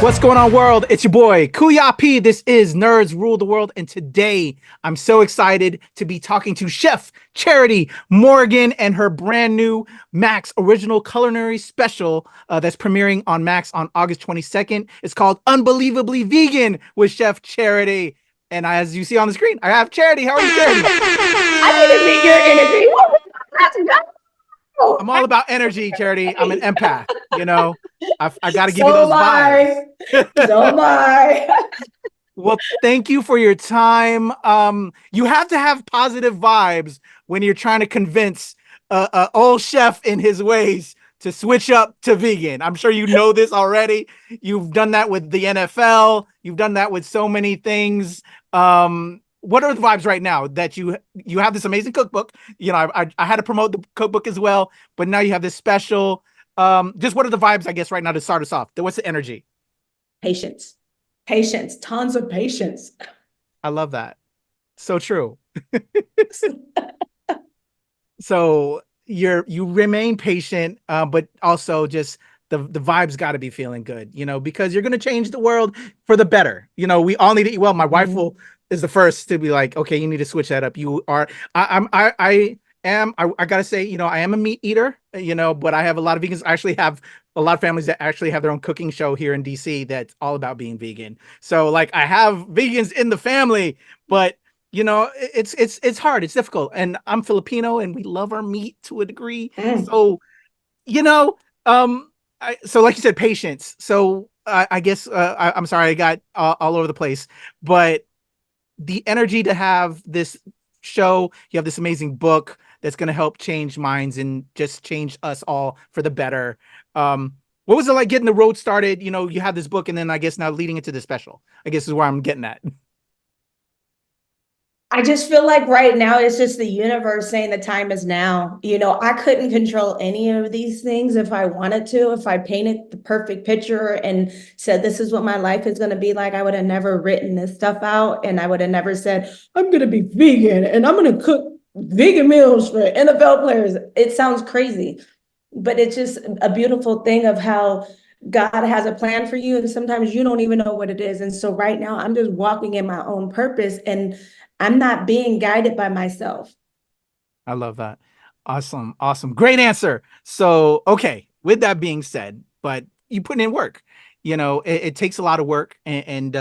What's going on, world? It's your boy, Kuya P. This is Nerds Rule the World, and today I'm so excited to be talking to Chef Charity Morgan and her brand new Max original culinary special that's premiering on Max on August 22nd. It's called Unbelievably Vegan with Chef Charity. And as you see on the screen, I have Charity. How are you, Charity? I need to meet your energy. Let's go. I'm all about energy, Charity. I'm an empath, you know. I got to give you So those vibes. So am I. Well, thank you for your time. You have to have positive vibes when you're trying to convince a old chef in his ways to switch up to vegan. I'm sure you know this already. You've done that with the NFL. You've done that with so many things. What are the vibes right now that you have this amazing cookbook? You know, I had to promote the cookbook as well, but now you have this special. Just what are the vibes, I guess, right now to start us off? What's the energy? Patience, tons of patience. I love that. So true. So you remain patient, but also just the vibes got to be feeling good, you know, because you're gonna change the world for the better. You know, we all need to eat well. My wife is the first to be like, okay, you need to switch that up. You are. I gotta say, you know, I am a meat eater, you know, but I have a lot of vegans. I actually have a lot of families that actually have their own cooking show here in DC that's all about being vegan. So like I have vegans in the family, but you know, it's hard, it's difficult. And I'm Filipino and we love our meat to a degree. So, you know, so like you said, patience. So I guess I'm sorry I got all over the place, but the energy to have this show, you have this amazing book that's going to help change minds and just change us all for the better. What was it like getting the road started? You know, you have this book and then I guess now leading into the special, I guess is where I'm getting at. I just feel like right now it's just the universe saying the time is now. You know, I couldn't control any of these things if I wanted to. If I painted the perfect picture and said, this is what my life is going to be like, I would have never written this stuff out. And I would have never said, I'm going to be vegan and I'm going to cook vegan meals for NFL players. It sounds crazy, but it's just a beautiful thing of how God has a plan for you. And sometimes you don't even know what it is. And so right now I'm just walking in my own purpose and I'm not being guided by myself. I love that. Awesome. Awesome. Great answer. So, okay. With that being said, but you put in work, you know, it takes a lot of work and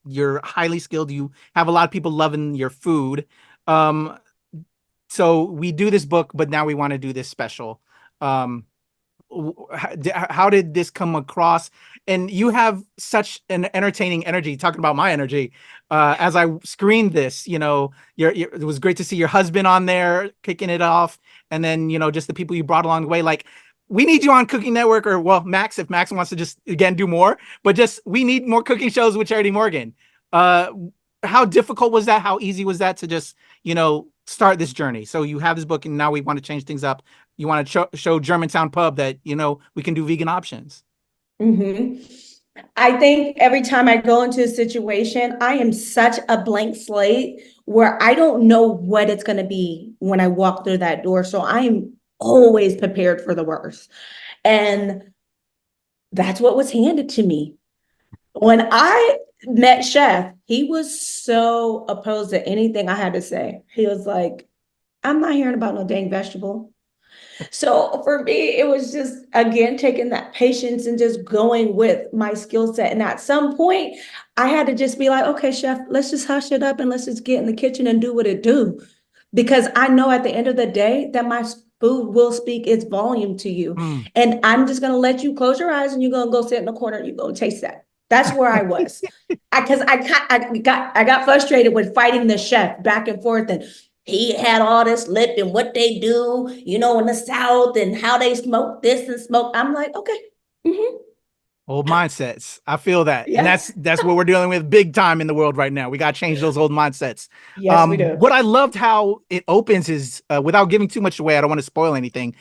you're highly skilled. You have a lot of people loving your food. So we do this book, but now we want to do this special. How did this come across? And you have such an entertaining energy, talking about my energy. As I screened this, you know, it was great to see your husband on there kicking it off. And then, you know, just the people you brought along the way. Like, we need you on Cooking Network, or well, Max, if Max wants to just again do more, but just we need more cooking shows with Charity Morgan. How difficult was that? How easy was that to just, you know, start this journey? So you have this book and now we want to change things up. You want to show Germantown Pub that, you know, we can do vegan options. I think every time I go into a situation, I am such a blank slate where I don't know what it's going to be when I walk through that door. So I am always prepared for the worst. And that's what was handed to me. When I met Chef, he was so opposed to anything I had to say. He was like, I'm not hearing about no dang vegetable. So for me, it was just, again, taking that patience and just going with my skill set. And at some point, I had to just be like, okay, Chef, let's just hush it up and let's just get in the kitchen and do what it do. Because I know at the end of the day that my food will speak its volume to you. And I'm just going to let you close your eyes and you're going to go sit in the corner and you're going to taste that. That's where I was. Because I got frustrated with fighting the chef back and forth, and he had all this lip and what they do, you know, in the South and how they smoke this and smoke. I'm like, okay. Old mindsets. I feel that. Yes. And that's what we're dealing with big time in the world right now. We got to change those old mindsets. Yes, we do. What I loved how it opens is, without giving too much away, I don't want to spoil anything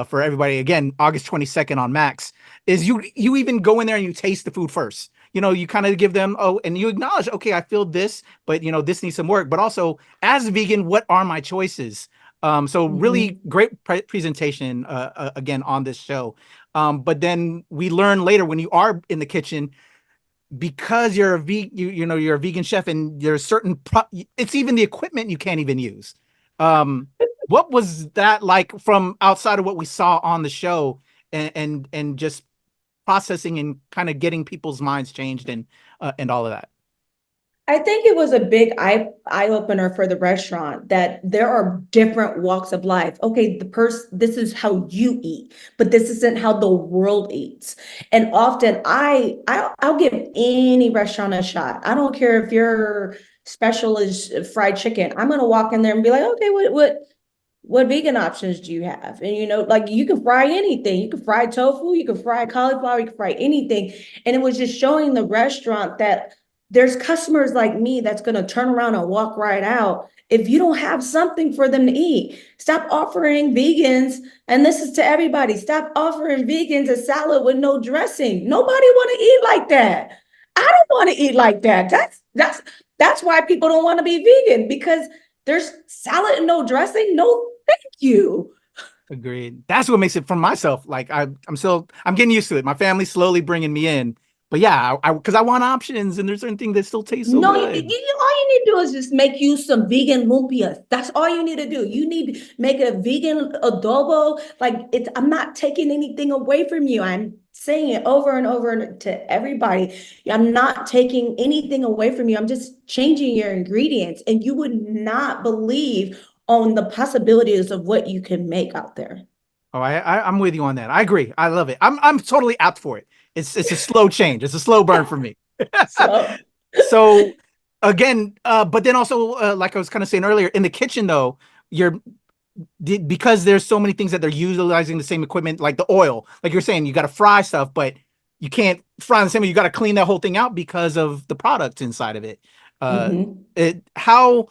for everybody. Again, August 22nd on Max, is you even go in there and you taste the food first. You know, you kind of give them, and you acknowledge, okay, I feel this, but you know, this needs some work. But also, as a vegan, what are my choices? So really great presentation again on this show. But then we learn later when you are in the kitchen, because you're a you're a vegan chef, and there's certain it's even the equipment you can't even use. What was that like from outside of what we saw on the show, and just processing and kind of getting people's minds changed and all of that? I think it was a big eye opener for the restaurant that there are different walks of life. Okay, this is how you eat, but this isn't how the world eats. And often I'll give any restaurant a shot. I don't care if your special is fried chicken. I'm gonna walk in there and be like, okay, what vegan options do you have? And like you can fry anything. You can fry tofu, you can fry cauliflower, you can fry anything. And it was just showing the restaurant that there's customers like me that's going to turn around and walk right out if you don't have something for them to eat. Stop offering vegans, and this is to everybody, stop offering vegans a salad with no dressing. Nobody want to eat like that. I don't want to eat like that. That's why people don't want to be vegan, because there's salad and no dressing. No, thank you. Agreed. That's what makes it for myself. Like I'm getting used to it. My family's slowly bringing me in, but yeah, because I want options, and there's certain things that still taste so No, good. all you need to do is just make you some vegan lumpias. That's all you need to do. You need to make a vegan adobo. Like I'm not taking anything away from you. I'm saying it over and over to everybody. I'm not taking anything away from you. I'm just changing your ingredients, and you would not believe on the possibilities of what you can make out there. Oh, I'm with you on that. I agree. I love it. I'm totally apt for it. It's a slow change. It's a slow burn for me. So So again, but then also, like I was kind of saying earlier, in the kitchen though, you're because there's so many things that they're utilizing the same equipment, like the oil. Like you're saying, you got to fry stuff, but you can't fry the same way. You got to clean that whole thing out because of the products inside of it. Uh, mhm. it how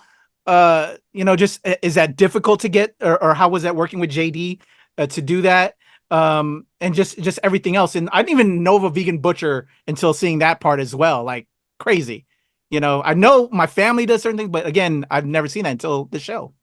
just is that difficult to get, or how was that working with JD to do that? And just everything else. And I didn't even know of a vegan butcher until seeing that part as well. Like crazy. I know my family does certain things, but again, I've never seen that until the show.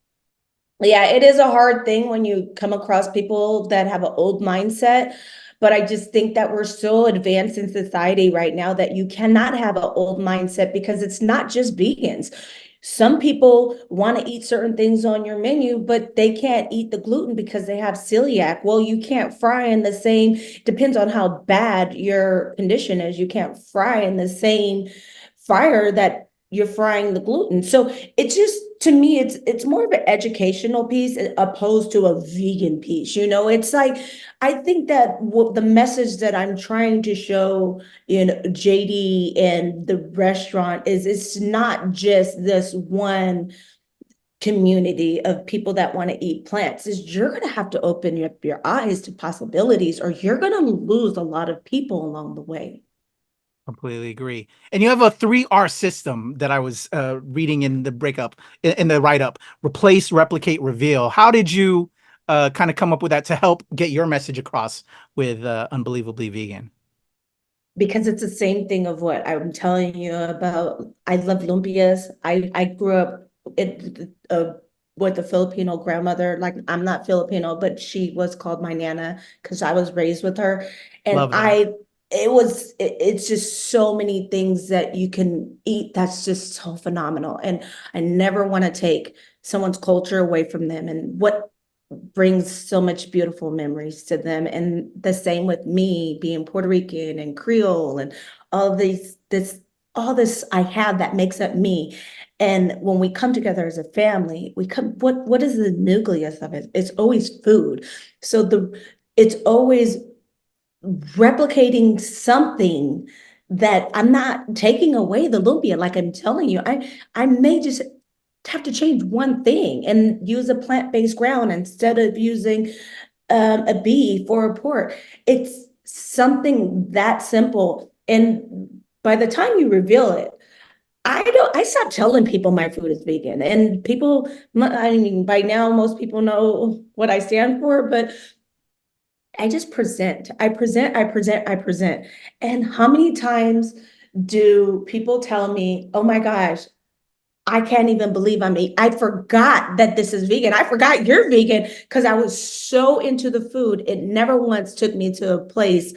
Yeah, it is a hard thing when you come across people that have an old mindset. But I just think that we're so advanced in society right now that you cannot have an old mindset, because it's not just vegans. Some people want to eat certain things on your menu, but they can't eat the gluten because they have celiac. Well, you can't fry in the same, depends on how bad your condition is. You can't fry in the same fryer that you're frying the gluten. So it's just, to me, it's more of an educational piece opposed to a vegan piece. It's like, I think that what the message that I'm trying to show in JD and the restaurant is, it's not just this one community of people that want to eat plants. Is you're going to have to open up your eyes to possibilities, or you're going to lose a lot of people along the way. Completely agree. And you have a 3R system that I was reading in the in the write up: replace, replicate, reveal. How did you kind of come up with that to help get your message across with Unbelievably Vegan? Because it's the same thing of what I'm telling you about. I love lumpias. I grew up with a Filipino grandmother. Like, I'm not Filipino, but she was called my nana because I was raised with her. And Love that. it's just so many things that you can eat that's just so phenomenal. And I never want to take someone's culture away from them, and what brings so much beautiful memories to them. And the same with me being Puerto Rican and Creole and all these this all this I have that makes up me. And when we come together as a family, we come, what is the nucleus of it? It's always food. So it's always replicating something, that I'm not taking away the lumpia. Like I'm telling you, I may just have to change one thing and use a plant-based ground instead of using a beef or a pork. It's something that simple. And by the time you reveal it, I stopped telling people my food is vegan. And people, I mean, by now most people know what I stand for, but I just present. I present, I present, I present. And how many times do people tell me, oh my gosh, I can't even believe I forgot that this is vegan. I forgot you're vegan, because I was so into the food. It never once took me to a place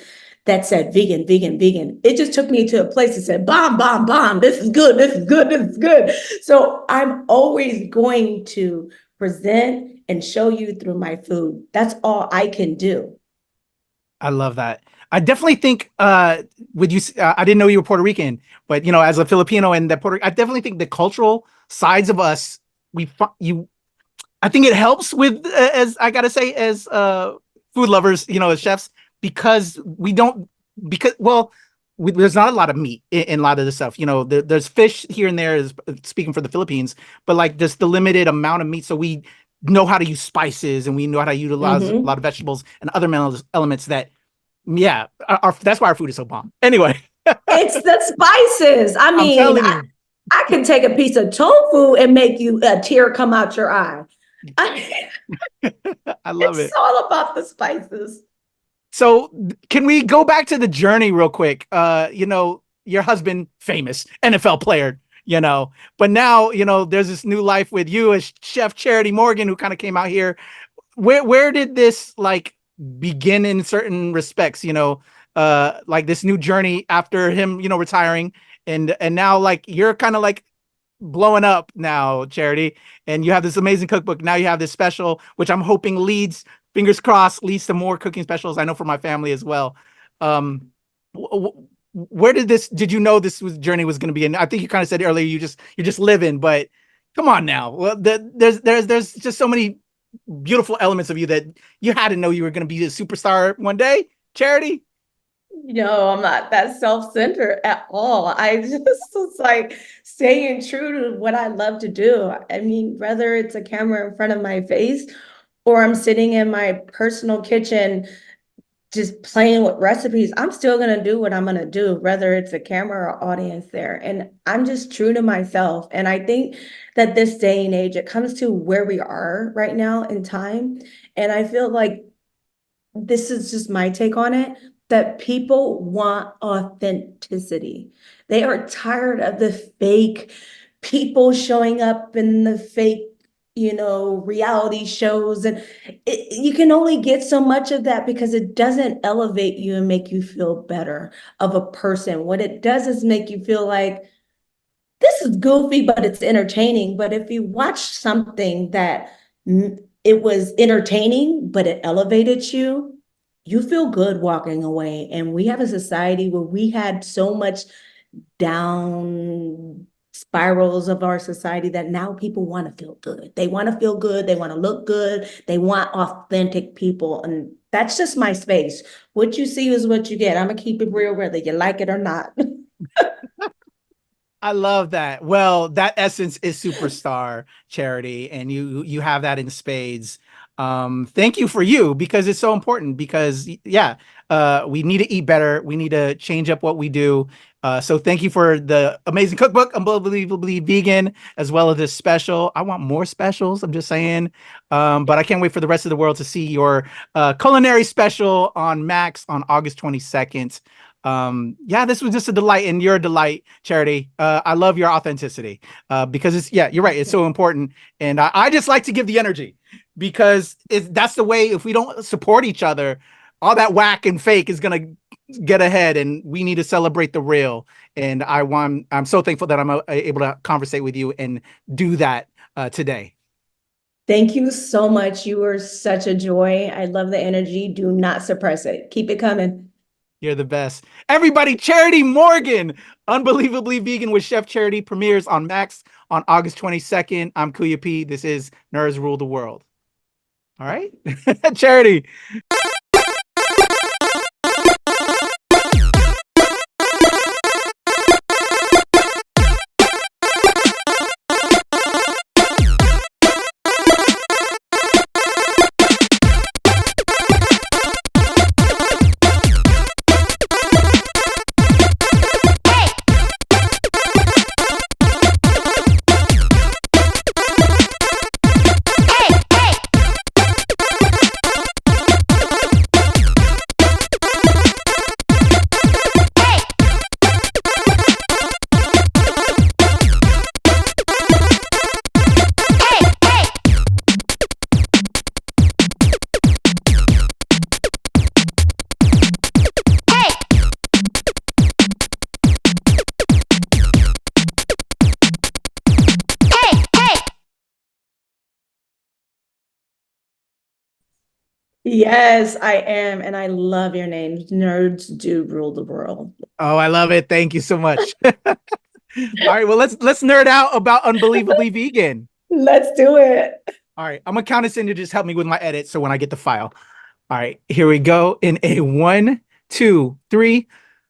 that said vegan, vegan, vegan. It just took me to a place that said, bomb, bomb, bomb. This is good. This is good. This is good. So I'm always going to present and show you through my food. That's all I can do. I love that. I definitely think would you I didn't know you were Puerto Rican, but you know, as a Filipino and I definitely think the cultural sides of us, you I think it helps with as I gotta say, as food lovers, you know, as chefs, because we don't because well there's not a lot of meat in a lot of the stuff. You know, there's fish here and there, speaking for the Philippines, but like just the limited amount of meat. So we know how to use spices and we know how to utilize a lot of vegetables and other elements that, yeah, that's why our food is so bomb. Anyway, it's the spices. I mean, I can take a piece of tofu and make you a tear come out your eye. I love it. It's all about the spices. So can we go back to the journey real quick? You know, your husband, famous NFL player, you know, but now, you know, there's this new life with you as Chef Charity Morgan, who kind of came out here. Where did this like begin in certain respects, you know, like this new journey after him, you know, retiring and now like you're kind of like blowing up now, Charity, and you have this amazing cookbook. Now you have this special, which I'm hoping leads, fingers crossed, leads to more cooking specials. I know for my family as well. Where did you know this journey was going to be? And I think you kind of said earlier, you're just living, but come on now. Well, there's just so many beautiful elements of you that you had to know you were going to be a superstar one day, Charity. No, I'm not that self-centered at all. I just was like staying true to what I love to do. I mean, whether it's a camera in front of my face or I'm sitting in my personal kitchen just playing with recipes, I'm still going to do what I'm going to do, whether it's a camera or audience there. And I'm just true to myself. And I think that this day and age, it comes to where we are right now in time. And I feel like this is just my take on it, that people want authenticity. They are tired of the fake people showing up in the fake, you know, reality shows. And you can only get so much of that because it doesn't elevate you and make you feel better of a person. What it does is make you feel like, this is goofy, but it's entertaining. But if you watch something that it was entertaining, but it elevated you, you feel good walking away. And we have a society where we had so much down spirals of our society that now people want to feel good. They want to feel good. They want to look good. They want authentic people. And that's just my space. What you see is what you get. I'm going to keep it real, whether you like it or not. I love that. Well, that essence is superstar, Charity, and you have that in spades. Thank you for you, because it's so important, because yeah, we need to eat better. We need to change up what we do. So thank you for the amazing cookbook, Unbelievably Vegan, as well as this special. I want more specials, I'm just saying. But I can't wait for the rest of the world to see your culinary special on Max on August 22nd. Yeah, this was just a delight, and you're a delight, Charity. I love your authenticity, because it's, yeah, you're right. It's so important. And I just like to give the energy, because that's the way. If we don't support each other, all that whack and fake is going to get ahead, and we need to celebrate the real. And I'm so thankful that I'm able to conversate with you and do that today. Thank you so much. You were such a joy. I love the energy. Do not suppress it. Keep it coming. You're the best. Everybody, Charity Morgan, Unbelievably Vegan with Chef Charity, premieres on Max on August 22nd. I'm Kuya P. This is Nerds Rule the World. All right, Charity. Yes, I am. And I love your name. Nerds do rule the world. Oh, I love it. Thank you so much. All right, well let's nerd out about Unbelievably Vegan. Let's do it. All right, I'm gonna count us in to just help me with my edit. So when I get the file, all right, here we go. In a 1, 2, 3.